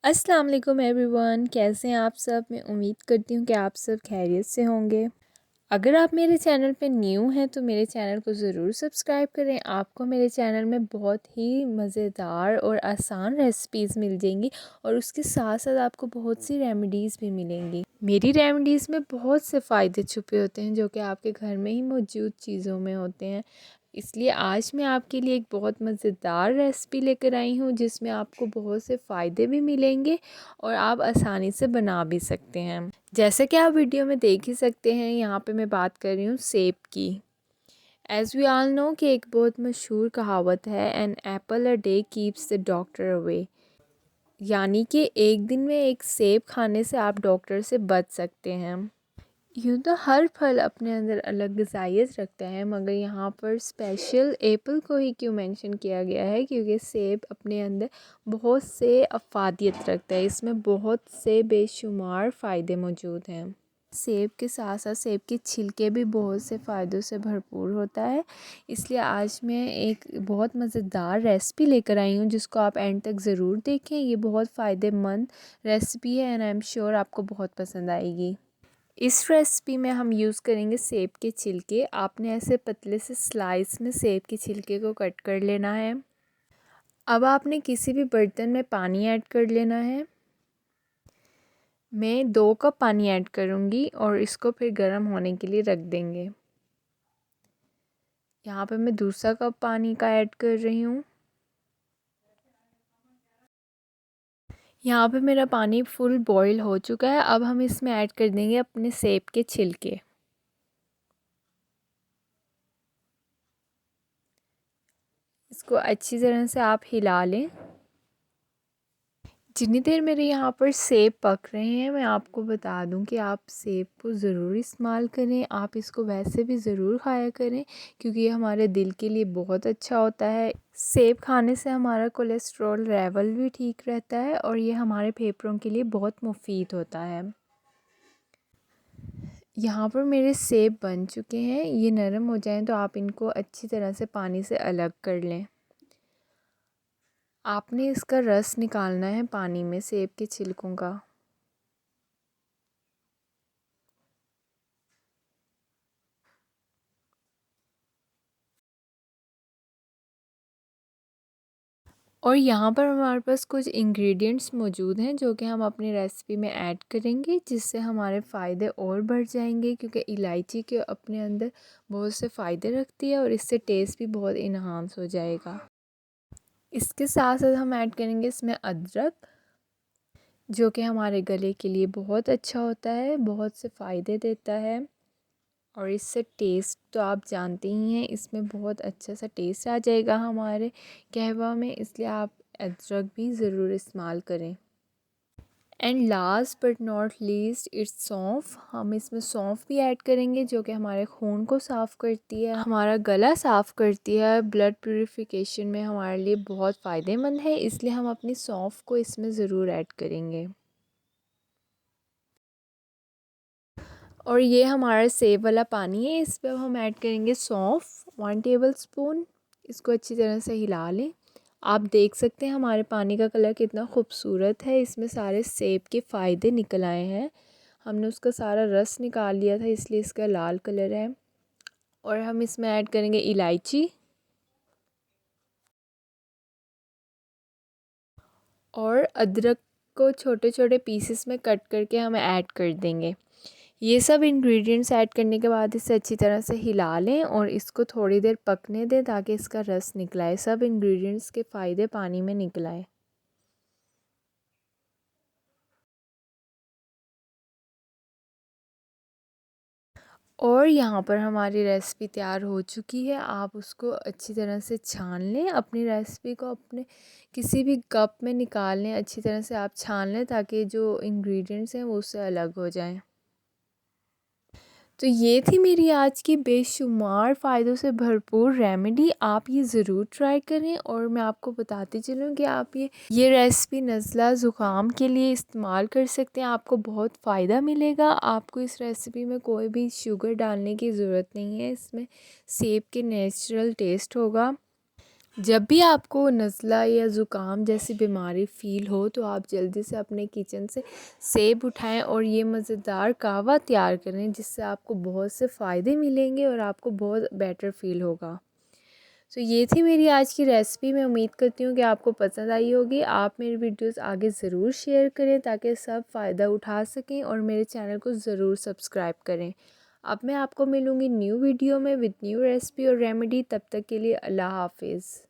अस्सलाम वालेकुम एवरीवन, कैसे हैं आप सब। मैं उम्मीद करती हूँ कि आप सब खैरियत से होंगे। अगर आप मेरे चैनल पे न्यू हैं तो मेरे चैनल को ज़रूर सब्सक्राइब करें। आपको मेरे चैनल में बहुत ही मज़ेदार और आसान रेसिपीज़ मिल जाएंगी और उसके साथ साथ आपको बहुत सी रेमेडीज़ भी मिलेंगी। मेरी रेमेडीज़ में बहुत से फ़ायदे छुपे होते हैं जो कि आपके घर में ही मौजूद चीज़ों में होते हैं। इसलिए आज मैं आपके लिए एक बहुत मज़ेदार रेसिपी लेकर आई हूँ जिसमें आपको बहुत से फ़ायदे भी मिलेंगे और आप आसानी से बना भी सकते हैं। जैसे कि आप वीडियो में देख ही सकते हैं, यहाँ पे मैं बात कर रही हूँ सेब की। एज़ वी ऑल नो कि एक बहुत मशहूर कहावत है, an apple a day keeps the doctor away. यानी कि एक दिन में एक सेब खाने से आप डॉक्टर से बच सकते हैं। यूँ तो हर फल अपने अंदर अलग ग़िज़ाइयत रखता है, मगर यहाँ पर स्पेशल एप्पल को ही क्यों मेंशन किया गया है, क्योंकि सेब अपने अंदर बहुत से अफादियत रखता है। इसमें बहुत से बेशुमार फ़ायदे मौजूद हैं। सेब के साथ साथ सेब के छिलके भी बहुत से फ़ायदों से भरपूर होता है। इसलिए आज मैं एक बहुत मज़ेदार रेसिपी लेकर आई हूँ जिसको आप एंड तक ज़रूर देखें। ये बहुत फ़ायदेमंद रेसिपी है एंड आई एम श्योर आपको बहुत पसंद आएगी। इस रेसिपी में हम यूज़ करेंगे सेब के छिलके। आपने ऐसे पतले से स्लाइस में सेब के छिलके को कट कर लेना है। अब आपने किसी भी बर्तन में पानी ऐड कर लेना है। मैं 2 कप पानी ऐड करूँगी और इसको फिर गर्म होने के लिए रख देंगे। यहाँ पे मैं दूसरा कप पानी का ऐड कर रही हूँ। यहाँ पे मेरा पानी फुल बॉईल हो चुका है। अब हम इसमें ऐड कर देंगे अपने सेब के छिलके। इसको अच्छी तरह से आप हिला लें। जितनी देर मेरे यहाँ पर सेब पक रहे हैं, मैं आपको बता दूं कि आप सेब को ज़रूर इस्तेमाल करें। आप इसको वैसे भी ज़रूर खाया करें क्योंकि ये हमारे दिल के लिए बहुत अच्छा होता है। सेब खाने से हमारा कोलेस्ट्रॉल लेवल भी ठीक रहता है और ये हमारे फेफड़ों के लिए बहुत मुफीद होता है। यहाँ पर मेरे सेब बन चुके हैं। ये नरम हो जाएं तो आप इनको अच्छी तरह से पानी से अलग कर लें। आपने इसका रस निकालना है पानी में, सेब के छिलकों का। और यहाँ पर हमारे पास कुछ इंग्रेडिएंट्स मौजूद हैं जो कि हम अपनी रेसिपी में ऐड करेंगे जिससे हमारे फ़ायदे और बढ़ जाएंगे, क्योंकि इलायची के अपने अंदर बहुत से फ़ायदे रखती है और इससे टेस्ट भी बहुत इन्हांस हो जाएगा। इसके साथ साथ हम ऐड करेंगे इसमें अदरक, जो कि हमारे गले के लिए बहुत अच्छा होता है, बहुत से फ़ायदे देता है। और इससे टेस्ट तो आप जानते ही हैं, इसमें बहुत अच्छा सा टेस्ट आ जाएगा हमारे कहवा में, इसलिए आप अदरक भी ज़रूर इस्तेमाल करें। And last but not least it's सौंफ। हम इसमें सौंफ भी ऐड करेंगे जो कि हमारे खून को साफ़ करती है, हमारा गला साफ़ करती है, ब्लड प्यूरिफिकेशन में हमारे लिए बहुत फ़ायदेमंद है, इसलिए हम अपनी सौंफ को इसमें ज़रूर ऐड करेंगे। और ये हमारा सेब वाला पानी है, इस पर हम ऐड करेंगे सौंफ 1 टेबलस्पून। इसको अच्छी तरह से हिला लें। आप देख सकते हैं हमारे पानी का कलर कितना खूबसूरत है, इसमें सारे सेब के फ़ायदे निकल आए हैं। हमने उसका सारा रस निकाल लिया था इसलिए इसका लाल कलर है। और हम इसमें ऐड करेंगे इलायची और अदरक को छोटे छोटे पीसेस में कट करके हम ऐड कर देंगे। ये सब इंग्रेडिएंट्स ऐड करने के बाद इसे अच्छी तरह से हिला लें और इसको थोड़ी देर पकने दें ताकि इसका रस निकलाए, सब इंग्रेडिएंट्स के फ़ायदे पानी में निकल आए। और यहाँ पर हमारी रेसिपी तैयार हो चुकी है। आप उसको अच्छी तरह से छान लें, अपनी रेसिपी को अपने किसी भी कप में निकाल लें, अच्छी तरह से आप छान लें ताकि जो इंग्रेडिएंट्स हैं वो उससे अलग हो जाएं। तो ये थी मेरी आज की बेशुमार फ़ायदों से भरपूर रेमेडी। आप ये ज़रूर ट्राई करें और मैं आपको बताती चलूँ कि आप ये रेसिपी नज़ला ज़ुकाम के लिए इस्तेमाल कर सकते हैं। आपको बहुत फ़ायदा मिलेगा। आपको इस रेसिपी में कोई भी शुगर डालने की ज़रूरत नहीं है, इसमें सेब के नेचुरल टेस्ट होगा। जब भी आपको नज़ला या ज़ुकाम जैसी बीमारी फ़ील हो तो आप जल्दी से अपने किचन से सेब उठाएं और ये मज़ेदार कहवा तैयार करें, जिससे आपको बहुत से फ़ायदे मिलेंगे और आपको बहुत बेटर फ़ील होगा। तो ये थी मेरी आज की रेसिपी। मैं उम्मीद करती हूँ कि आपको पसंद आई होगी। आप मेरी वीडियोस आगे ज़रूर शेयर करें ताकि सब फ़ायदा उठा सकें और मेरे चैनल को ज़रूर सब्सक्राइब करें। अब मैं आपको मिलूँगी न्यू वीडियो में विद न्यू रेसिपी और रेमेडी। तब तक के लिए अल्लाह हाफ़िज़।